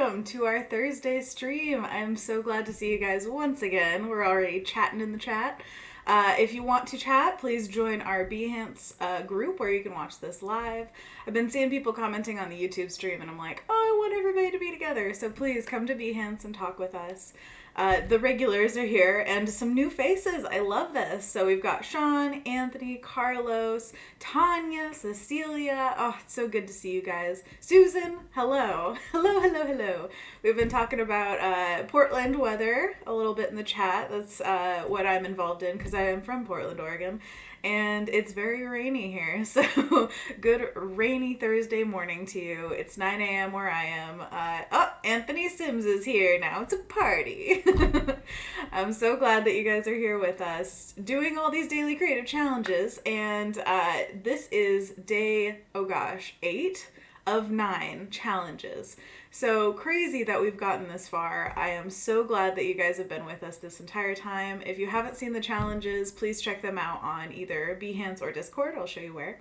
welcome to our Thursday stream. I'm so glad to see you guys once again. We're already chatting in the chat. If you want to chat, please join our Behance group where you can watch this live. I've been seeing people commenting on the YouTube stream and I'm like, oh, I want everybody to be together. So please come to Behance and talk with us. The regulars are here and some new faces. I love this. So we've got Sean, Anthony, Carlos, Tanya, Cecilia. Oh, it's so good to see you guys. Susan, hello. Hello, hello, hello. We've been talking about Portland weather a little bit in the chat. That's what I'm involved in because I am from Portland, Oregon. And it's very rainy here. So good rainy Thursday morning to you. It's 9 a.m. where I am. Anthony Sims is here now. It's a party. I'm so glad that you guys are here with us doing all these daily creative challenges. And this is day, 8 of 9 challenges. So crazy that we've gotten this far. I am so glad that you guys have been with us this entire time. If you haven't seen the challenges, please check them out on either Behance or Discord. I'll show you where.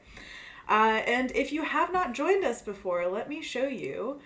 And if you have not joined us before, let me show you.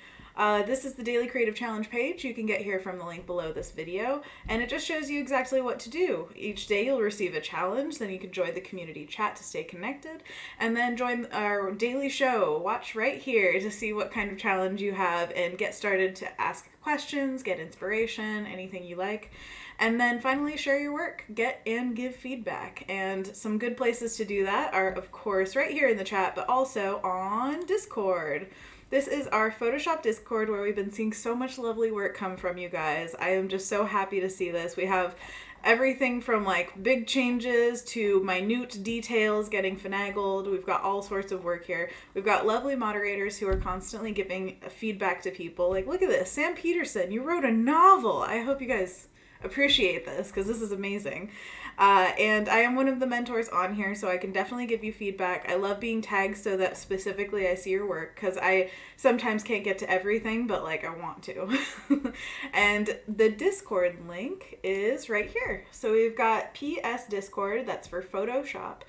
This is the Daily Creative Challenge page. You can get here from the link below this video, and it just shows you exactly what to do. Each day you'll receive a challenge, then you can join the community chat to stay connected, and then join our daily show. Watch right here to see what kind of challenge you have and get started to ask questions, get inspiration, anything you like. And then finally share your work, get and give feedback. And some good places to do that are, of course, right here in the chat, but also on Discord. This is our Photoshop Discord where we've been seeing so much lovely work come from you guys. I am just so happy to see this. We have everything from like big changes to minute details getting finagled. We've got all sorts of work here. We've got lovely moderators who are constantly giving feedback to people. Like, look at this, Sam Peterson, you wrote a novel. I hope you guys appreciate this because this is amazing. And I am one of the mentors on here, so I can definitely give you feedback. I love being tagged so that specifically I see your work because I sometimes can't get to everything, but like I want to. And the Discord link is right here. So we've got PS Discord, that's for Photoshop,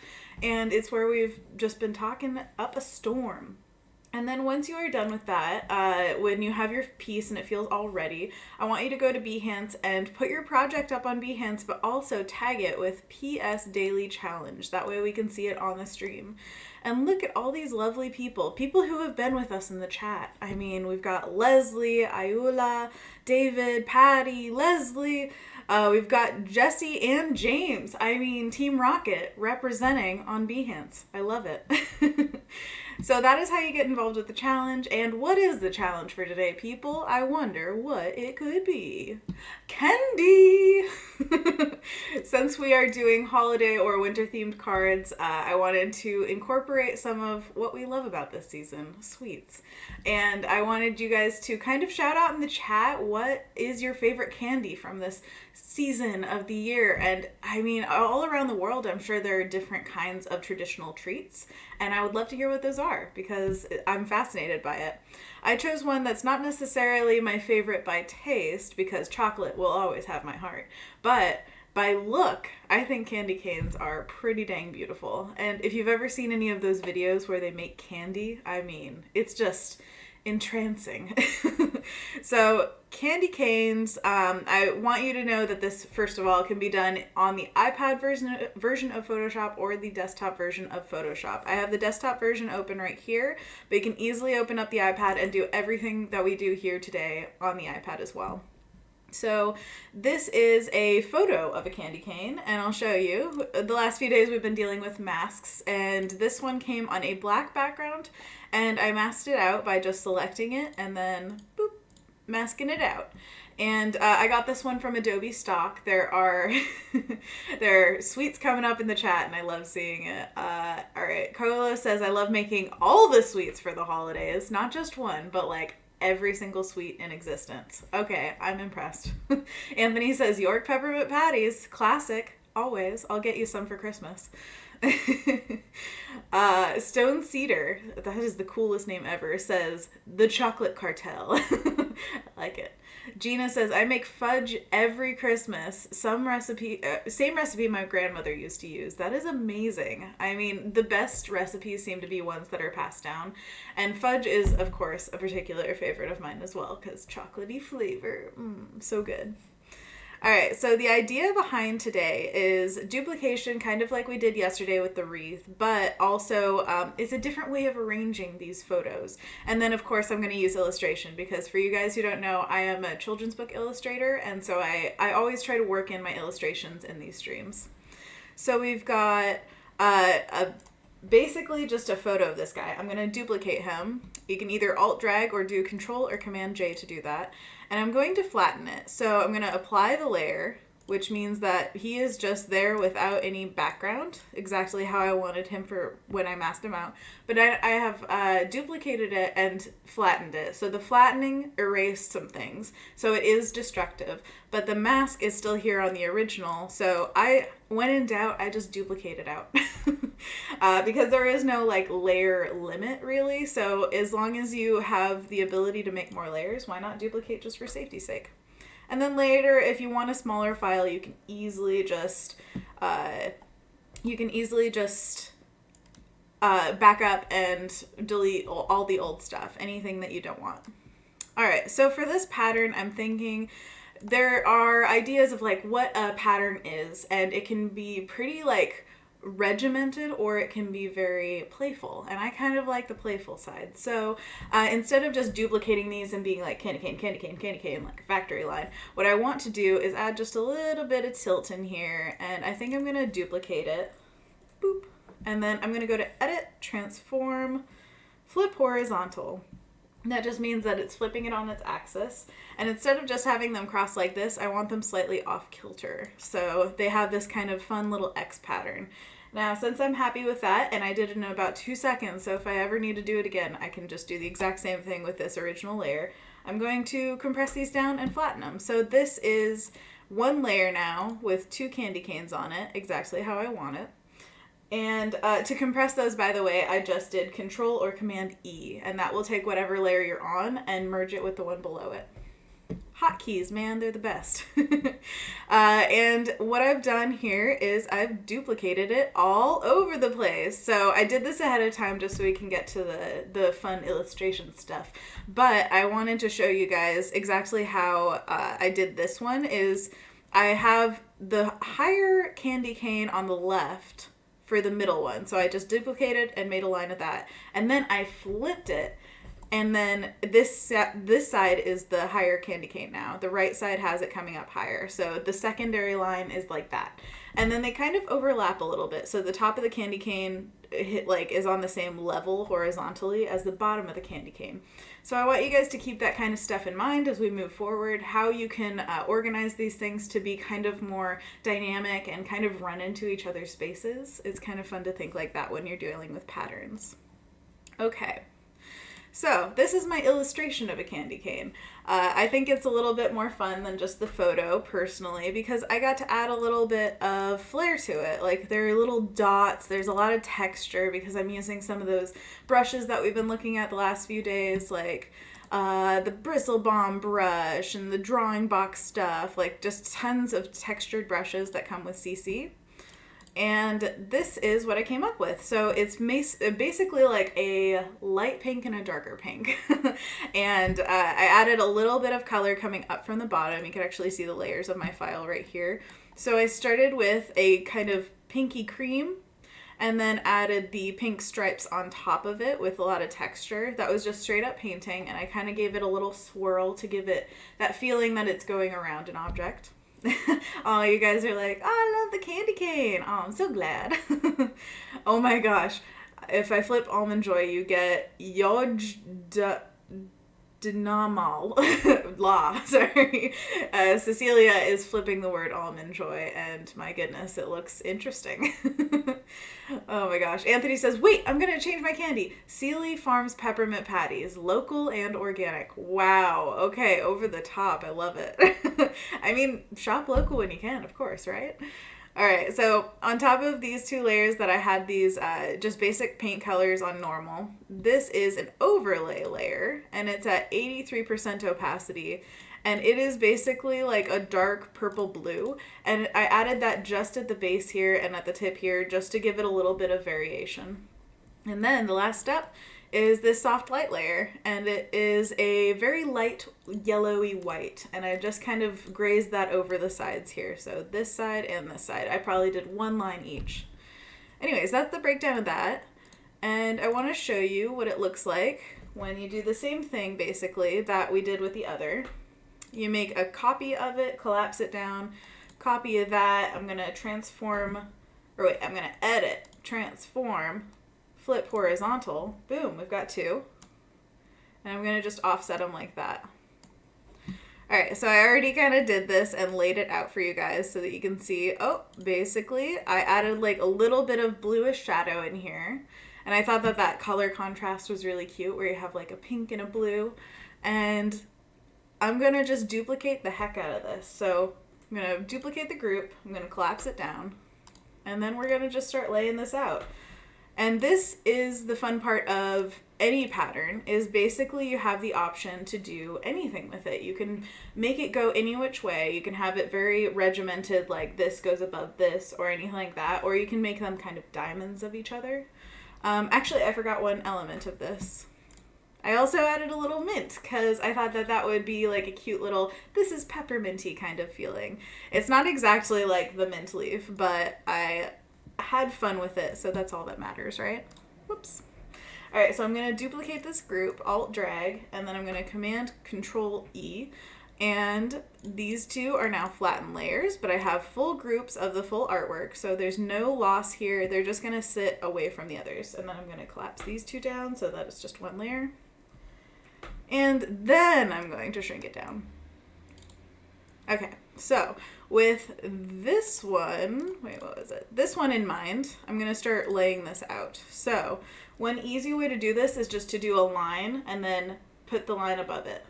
and it's where we've just been talking up a storm. And then once you are done with that, when you have your piece and it feels all ready, I want you to go to Behance and put your project up on Behance, but also tag it with PS Daily Challenge. That way we can see it on the stream. And look at all these lovely people who have been with us in the chat. I mean, we've got Leslie, Ayula, David, Patty, Leslie. We've got Jesse and James. I mean, Team Rocket representing on Behance. I love it. So that is how you get involved with the challenge. And what is the challenge for today, people? I wonder what it could be. Candy! Since we are doing holiday or winter themed cards, I wanted to incorporate some of what we love about this season, sweets. And I wanted you guys to kind of shout out in the chat, what is your favorite candy from this season of the year? And I mean, all around the world, I'm sure there are different kinds of traditional treats. And I would love to hear what those are because I'm fascinated by it. I chose one that's not necessarily my favorite by taste because chocolate will always have my heart. But by look, I think candy canes are pretty dang beautiful. And if you've ever seen any of those videos where they make candy, I mean, it's just entrancing. So candy canes, I want you to know that this, first of all, can be done on the iPad version of Photoshop or the desktop version of Photoshop. I have the desktop version open right here, but you can easily open up the iPad and do everything that we do here today on the iPad as well. So this is a photo of a candy cane, and I'll show you. The last few days we've been dealing with masks, and this one came on a black background, and I masked it out by just selecting it and then boop, masking it out. And I got this one from Adobe stock. There are sweets coming up in the chat, and I love seeing it. All right, Carlos says, I love making all the sweets for the holidays, not just one, but like every single sweet in existence. Okay, I'm impressed. Anthony says, York peppermint patties, classic, always. I'll get you some for Christmas. Stone Cedar, that is the coolest name ever, says, the chocolate cartel. I like it. Gina says, I make fudge every Christmas. Same recipe my grandmother used to use. That is amazing. I mean, the best recipes seem to be ones that are passed down. And fudge is, of course, a particular favorite of mine as well, because chocolatey flavor. So good. All right, so the idea behind today is duplication, kind of like we did yesterday with the wreath, but also it's a different way of arranging these photos. And then, of course, I'm going to use illustration because for you guys who don't know, I am a children's book illustrator, and so I always try to work in my illustrations in these streams. So we've got basically just a photo of this guy. I'm going to duplicate him. You can either Alt-Drag or do Control or Command-J to do that. And I'm going to flatten it. So I'm going to apply the layer, which means that he is just there without any background, exactly how I wanted him for when I masked him out. But I have duplicated it and flattened it. So the flattening erased some things. So it is destructive. But the mask is still here on the original. So when in doubt, I just duplicate it out. Because there is no like layer limit really. So as long as you have the ability to make more layers, why not duplicate just for safety's sake? And then later, if you want a smaller file, you can easily just back up and delete all the old stuff, anything that you don't want. All right, so for this pattern, I'm thinking there are ideas of like what a pattern is, and it can be pretty like regimented or it can be very playful, and I kind of like the playful side. So instead of just duplicating these and being like candy cane like a factory line, what I want to do is add just a little bit of tilt in here, and I think I'm going to duplicate it. Boop. And then I'm going to go to Edit, Transform, Flip Horizontal. That just means that it's flipping it on its axis. And instead of just having them cross like this, I want them slightly off kilter. So they have this kind of fun little X pattern. Now, since I'm happy with that, and I did it in about 2 seconds, so if I ever need to do it again, I can just do the exact same thing with this original layer. I'm going to compress these down and flatten them. So this is one layer now with 2 candy canes on it, exactly how I want it. And to compress those, by the way, I just did Control or Command E, and that will take whatever layer you're on and merge it with the one below it. Hotkeys, man, they're the best. And what I've done here is I've duplicated it all over the place. So I did this ahead of time just so we can get to the fun illustration stuff. But I wanted to show you guys exactly how I did this one. Is I have the higher candy cane on the left for the middle one. So I just duplicated and made a line of that. And then I flipped it. And then this side is the higher candy cane now. The right side has it coming up higher. So the secondary line is like that. And then they kind of overlap a little bit. So the top of the candy cane is on the same level horizontally as the bottom of the candy cane. So I want you guys to keep that kind of stuff in mind as we move forward, how you can organize these things to be kind of more dynamic and kind of run into each other's spaces. It's kind of fun to think like that when you're dealing with patterns. Okay. So this is my illustration of a candy cane. I think it's a little bit more fun than just the photo personally because I got to add a little bit of flair to it. Like there are little dots, there's a lot of texture because I'm using some of those brushes that we've been looking at the last few days, like the bristle bomb brush and the drawing box stuff, like just tons of textured brushes that come with CC. And this is what I came up with. So it's basically like a light pink and a darker pink. And I added a little bit of color coming up from the bottom. You can actually see the layers of my file right here. So I started with a kind of pinky cream and then added the pink stripes on top of it with a lot of texture. That was just straight up painting, and I kind of gave it a little swirl to give it that feeling that it's going around an object. Oh, you guys are like, oh, I love the candy cane. Oh, I'm so glad. Oh my gosh. If I flip Almond Joy, you get Yoj Dinamal. La, sorry. Cecilia is flipping the word Almond Joy, and my goodness, it looks interesting. Oh my gosh. Anthony says, wait, I'm going to change my candy. Sealy Farms Peppermint Patties, local and organic. Wow. Okay, over the top. I love it. I mean, shop local when you can, of course, right? All right, so on top of these 2 layers that I had these just basic paint colors on normal, this is an overlay layer, and it's at 83% opacity. and it is basically like a dark purple blue, and I added that just at the base here and at the tip here just to give it a little bit of variation. And then the last step is this soft light layer, and it is a very light yellowy white, and I just kind of grazed that over the sides here. So this side and this side. I probably did one line each. Anyways, that's the breakdown of that. And I want to show you what it looks like when you do the same thing basically that we did with the other. You make a copy of it, collapse it down, copy of that. I'm going to I'm going to edit, transform, flip horizontal. Boom, we've got two. And I'm going to just offset them like that. All right, so I already kind of did this and laid it out for you guys so that you can see, basically I added like a little bit of bluish shadow in here. And I thought that that color contrast was really cute where you have like a pink and a blue. And I'm going to just duplicate the heck out of this. So I'm going to duplicate the group. I'm going to collapse it down. And then we're going to just start laying this out. And this is the fun part of any pattern, is basically you have the option to do anything with it. You can make it go any which way. You can have it very regimented, like this goes above this or anything like that. Or you can make them kind of diamonds of each other. Actually, I forgot one element of this. I also added a little mint because I thought that that would be like a cute little, this is pepperminty kind of feeling. It's not exactly like the mint leaf, but I had fun with it, so that's all that matters, right? Whoops. All right, so I'm going to duplicate this group, Alt drag, and then I'm going to Command Control E, and these two are now flattened layers, but I have full groups of the full artwork, so there's no loss here. They're just going to sit away from the others, and then I'm going to collapse these two down so that it's just one layer. And then I'm going to shrink it down. Okay, so with this one, this one in mind, I'm going to start laying this out. So one easy way to do this is just to do a line and then put the line above it.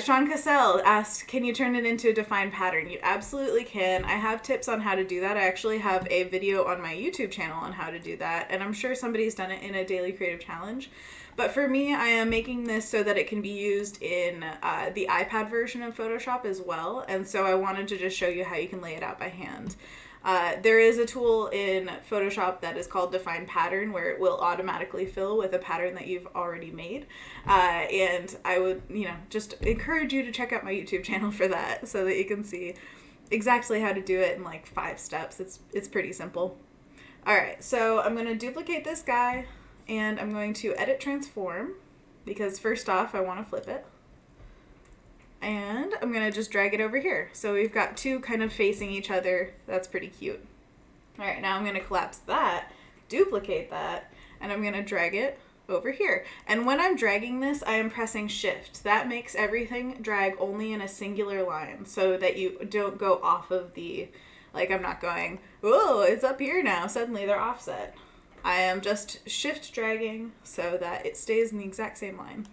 Sean Cassell asked, can you turn it into a defined pattern? You absolutely can. I have tips on how to do that. I actually have a video on my YouTube channel on how to do that, and I'm sure somebody's done it in a daily creative challenge. But for me, I am making this so that it can be used in the iPad version of Photoshop as well, and so I wanted to just show you how you can lay it out by hand. There is a tool in Photoshop that is called Define Pattern where it will automatically fill with a pattern that you've already made. And I would, just encourage you to check out my YouTube channel for that so that you can see exactly how to do it in like 5 steps. It's pretty simple. All right, so I'm going to duplicate this guy and I'm going to edit transform because first off, I want to flip it. And I'm going to just drag it over here. So we've got two kind of facing each other. That's pretty cute. All right, now I'm going to collapse that, duplicate that, and I'm going to drag it over here. And when I'm dragging this, I am pressing shift. That makes everything drag only in a singular line so that you don't go off of the, like I'm not going, oh, it's up here now. Suddenly they're offset. I am just shift dragging so that it stays in the exact same line.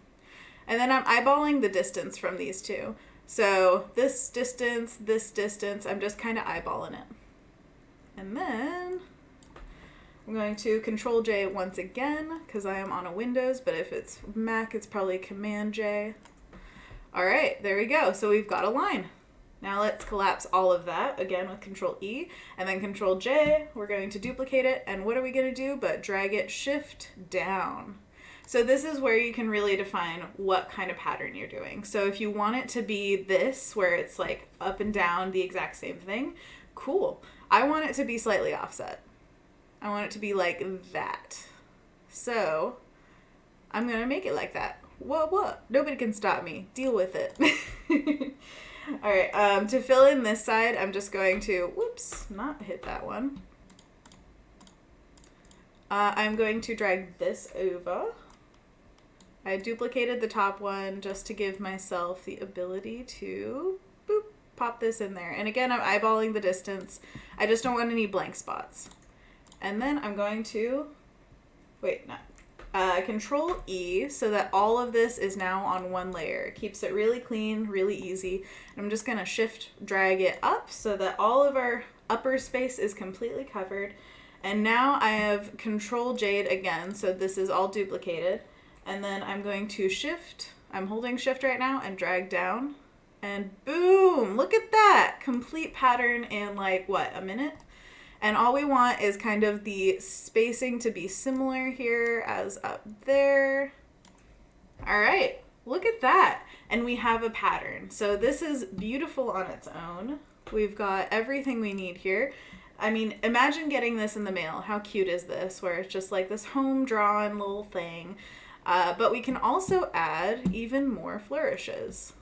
And then I'm eyeballing the distance from these two. So this distance, I'm just kind of eyeballing it. And then I'm going to Control J once again because I am on a Windows, but if it's Mac, it's probably Command J. All right, there we go. So we've got a line. Now let's collapse all of that again with Control E and then Control J. We're going to duplicate it. And what are we going to do but drag it shift down? So this is where you can really define what kind of pattern you're doing. So if you want it to be this, where it's like up and down the exact same thing, cool. I want it to be slightly offset. I want it to be like that. So I'm going to make it like that. What? Nobody can stop me. Deal with it. All right, to fill in this side, I'm just going to, not hit that one. I'm going to drag this over. I duplicated the top one just to give myself the ability to pop this in there. And again, I'm eyeballing the distance. I just don't want any blank spots. And then I'm going to, Control E so that all of this is now on one layer. It keeps it really clean, really easy. And I'm just going to shift drag it up so that all of our upper space is completely covered. And now I have Control J again, so this is all duplicated. And then I'm going to shift I'm holding shift right now and drag down. And boom, look at that. Complete pattern in like, what, a minute? And all we want is kind of the spacing to be similar here as up there. All right, look at that. And we have a pattern. So this is beautiful on its own. We've got everything we need here. I mean, imagine getting this in the mail. How cute is this? Where it's just like this home drawn little thing. But we can also add even more flourishes.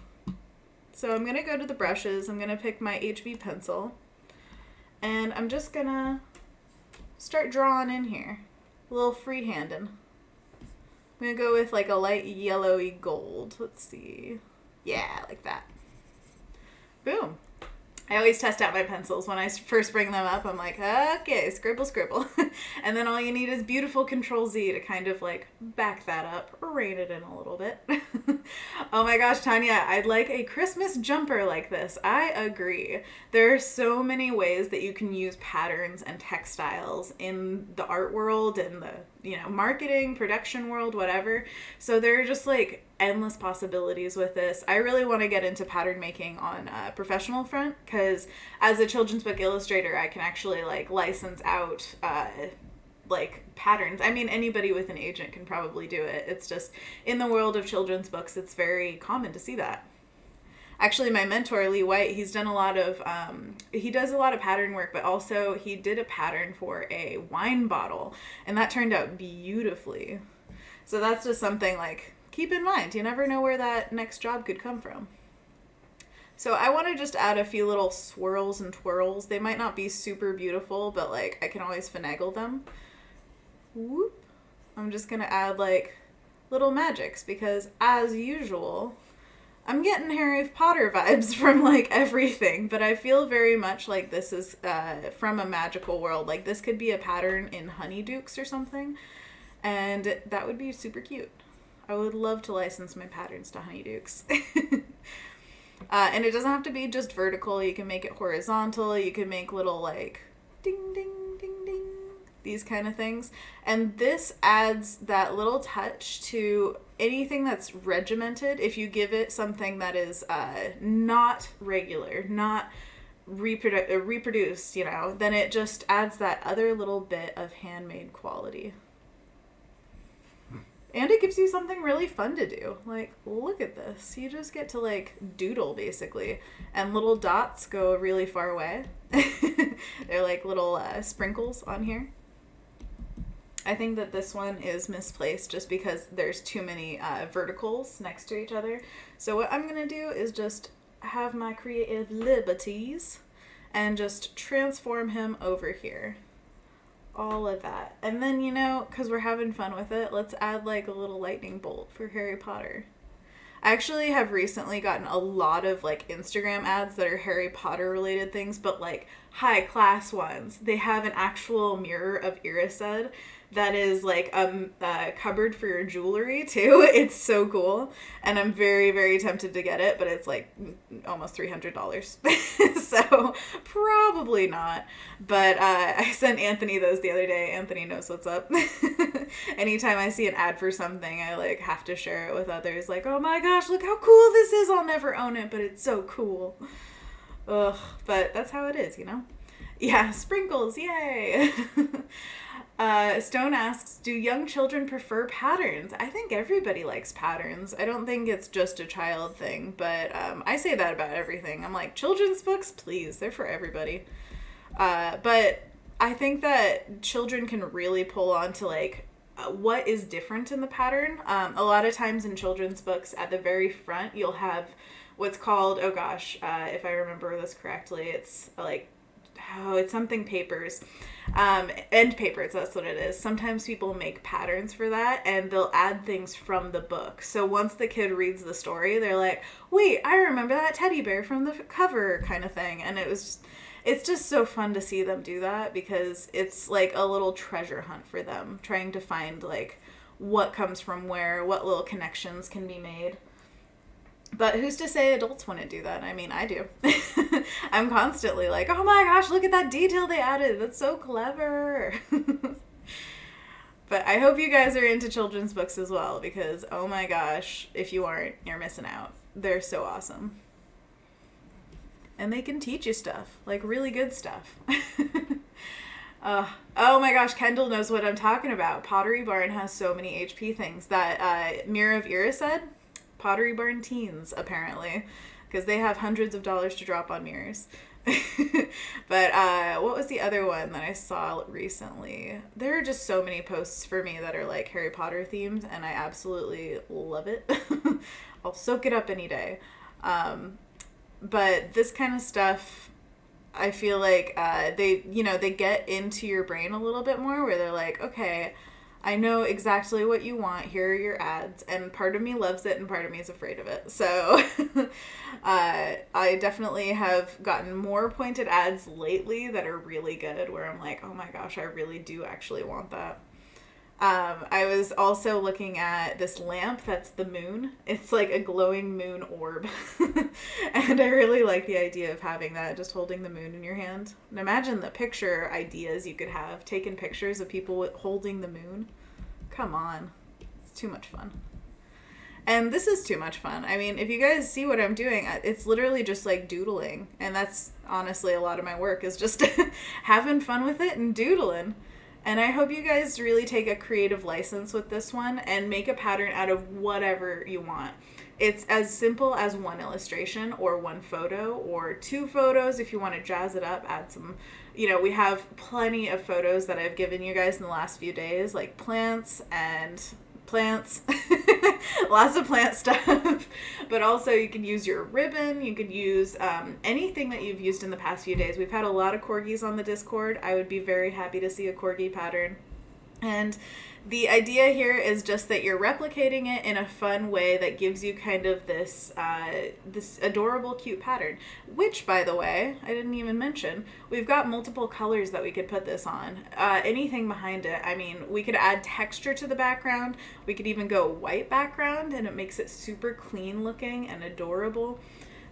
So I'm going to go to the brushes. I'm going to pick my HB pencil. And I'm just going to start drawing in here. A little freehanding. I'm going to go with like a light yellowy gold. Let's see. Yeah, like that. Boom. I always test out my pencils when I first bring them up. I'm like, okay, scribble, scribble. And then all you need is beautiful Control-Z to kind of like back that up or rein it in a little bit. Oh my gosh, Tanya, I'd like a Christmas jumper like this. I agree. There are so many ways that you can use patterns and textiles in the art world and the, marketing, production world, whatever. So there are just like endless possibilities with this. I really want to get into pattern making on a professional front because as a children's book illustrator, I can actually like license out like patterns. I mean, anybody with an agent can probably do it. It's just in the world of children's books, it's very common to see that. Actually, my mentor, Lee White, he's done a lot of, he does a lot of pattern work, but also he did a pattern for a wine bottle, and that turned out beautifully. So that's just something like, keep in mind, you never know where that next job could come from. So I want to just add a few little swirls and twirls. They might not be super beautiful, but like I can always finagle them. Whoop. I'm just going to add like little magics because as usual, I'm getting Harry Potter vibes from like everything, but I feel very much like this is from a magical world. Like this could be a pattern in Honeydukes or something, and that would be super cute. I would love to license my patterns to Honeydukes. And it doesn't have to be just vertical. You can make it horizontal. You can make little like ding, ding, ding, ding, these kind of things. And this adds that little touch to anything that's regimented. If you give it something that is not regular, not reproduced, then it just adds that other little bit of handmade quality. And it gives you something really fun to do. Like, look at this. You just get to, like, doodle, basically. And little dots go really far away. They're like little sprinkles on here. I think that this one is misplaced just because there's too many verticals next to each other. So what I'm going to do is just have my creative liberties and just transform him over here. All of that. And then, because we're having fun with it, let's add like a little lightning bolt for Harry Potter. I actually have recently gotten a lot of like Instagram ads that are Harry Potter related things, but like high class ones. They have an actual mirror of Irised that is like a cupboard for your jewelry too. It's so cool. And I'm very, very tempted to get it, but it's like almost $300. So probably not. But I sent Anthony those the other day. Anthony knows what's up. Anytime I see an ad for something, I like have to share it with others. Like, oh my gosh, look how cool this is. I'll never own it, but it's so cool. Ugh, but that's how it is, Yeah, sprinkles, yay! Stone asks, do young children prefer patterns? I think everybody likes patterns. I don't think it's just a child thing, but I say that about everything. I'm like, children's books, please, they're for everybody. But I think that children can really pull on to like what is different in the pattern. A lot of times in children's books, at the very front, you'll have what's called, if I remember this correctly, it's like, it's something papers. End papers, that's what it is. Sometimes people make patterns for that and they'll add things from the book. So once the kid reads the story, they're like, wait, I remember that teddy bear from the cover kind of thing. And it's just so fun to see them do that because it's like a little treasure hunt for them, trying to find like what comes from where, what little connections can be made. But who's to say adults wouldn't do that? I mean, I do. I'm constantly like, oh my gosh, look at that detail they added. That's so clever. But I hope you guys are into children's books as well, because oh my gosh, if you aren't, you're missing out. They're so awesome. And they can teach you stuff, like really good stuff. Oh my gosh, Kendall knows what I'm talking about. Pottery Barn has so many HP things. That Mirror of Ira said, Pottery Barn teens, apparently, because they have hundreds of dollars to drop on mirrors. But what was the other one that I saw recently? There are just so many posts for me that are like Harry Potter themed, and I absolutely love it. I'll soak it up any day. But this kind of stuff, I feel like they get into your brain a little bit more, where they're like, okay, I know exactly what you want. Here are your ads. And part of me loves it and part of me is afraid of it. So I definitely have gotten more pointed ads lately that are really good, where I'm like, oh my gosh, I really do actually want that. I was also looking at this lamp that's the moon. It's like a glowing moon orb. And I really like the idea of having that, just holding the moon in your hand. And imagine the picture ideas you could have, taking pictures of people holding the moon. Come on. It's too much fun. And this is too much fun. I mean, if you guys see what I'm doing, it's literally just like doodling. And that's honestly a lot of my work, is just having fun with it and doodling. And I hope you guys really take a creative license with this one and make a pattern out of whatever you want. It's as simple as one illustration or one photo or two photos if you want to jazz it up, add some, we have plenty of photos that I've given you guys in the last few days, like plants, lots of plant stuff. But also you can use your ribbon, you could use anything that you've used in the past few days. We've had a lot of corgis on the Discord. I would be very happy to see a corgi pattern. And the idea here is just that you're replicating it in a fun way that gives you kind of this adorable, cute pattern. Which, by the way, I didn't even mention, we've got multiple colors that we could put this on. Anything behind it. I mean, we could add texture to the background. We could even go white background, and it makes it super clean looking and adorable.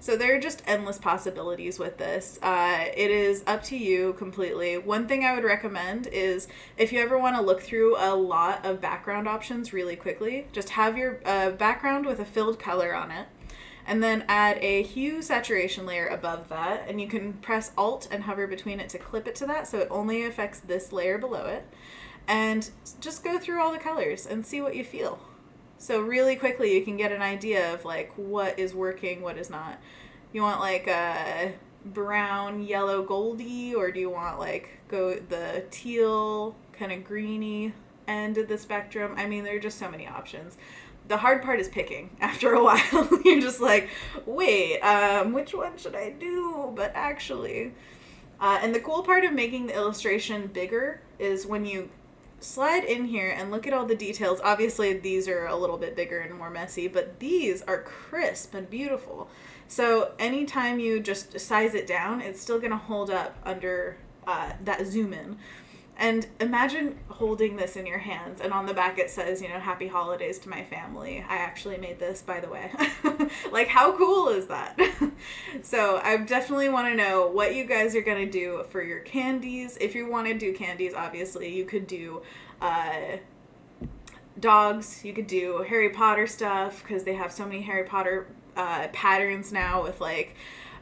So there are just endless possibilities with this. It is up to you completely. One thing I would recommend is if you ever want to look through a lot of background options really quickly, just have your background with a filled color on it, and then add a hue saturation layer above that, and you can press Alt and hover between it to clip it to that, so it only affects this layer below it. And just go through all the colors and see what you feel. So really quickly you can get an idea of like what is working, what is not. You want like a brown, yellow, goldy, or do you want like go the teal, kind of greeny end of the spectrum? I mean, there are just so many options. The hard part is picking after a while. You're just like, wait, which one should I do? But actually, and the cool part of making the illustration bigger is when you slide in here and look at all the details. Obviously these are a little bit bigger and more messy, but these are crisp and beautiful. So anytime you just size it down, it's still going to hold up under that zoom in. And imagine holding this in your hands, and on the back it says, happy holidays to my family. I actually made this, by the way. Like, how cool is that? So I definitely want to know what you guys are going to do for your candies. If you want to do candies, obviously, you could do dogs. You could do Harry Potter stuff, because they have so many Harry Potter patterns now with, like,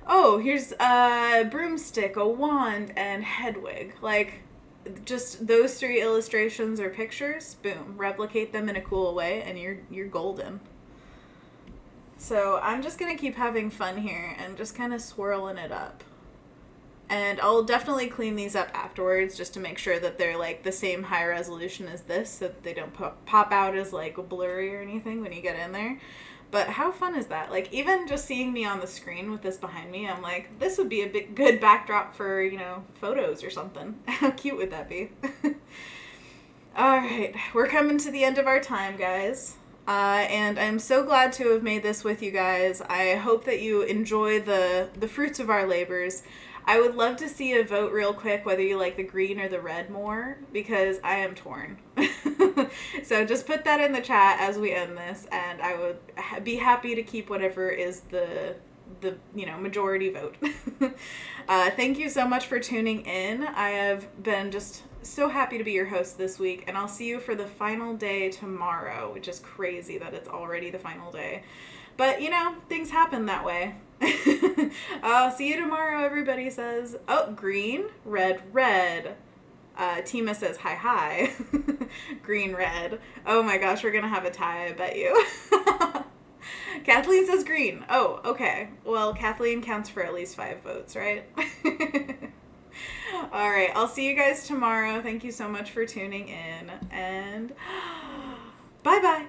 oh, here's a broomstick, a wand, and Hedwig. Like, just those three illustrations or pictures, boom, replicate them in a cool way, and you're golden. So I'm just gonna keep having fun here and just kind of swirling it up. And I'll definitely clean these up afterwards just to make sure that they're like the same high resolution as this, so that they don't pop out as like blurry or anything when you get in there. But how fun is that? Like, even just seeing me on the screen with this behind me, I'm like, this would be a good backdrop for, photos or something. How cute would that be? All right, we're coming to the end of our time, guys. And I'm so glad to have made this with you guys. I hope that you enjoy the fruits of our labors. I would love to see a vote real quick whether you like the green or the red more, because I am torn. So just put that in the chat as we end this, and I would be happy to keep whatever is the majority vote. Thank you so much for tuning in. I have been just so happy to be your host this week, and I'll see you for the final day tomorrow, which is crazy that it's already the final day. But, you know, things happen that way. See you tomorrow, everybody says. Oh, green, red, red. Tima says hi, hi. Green, red. Oh my gosh, we're going to have a tie, I bet you. Kathleen says green. Oh, okay. Well, Kathleen counts for at least 5 votes, right? All right. I'll see you guys tomorrow. Thank you so much for tuning in. And bye-bye.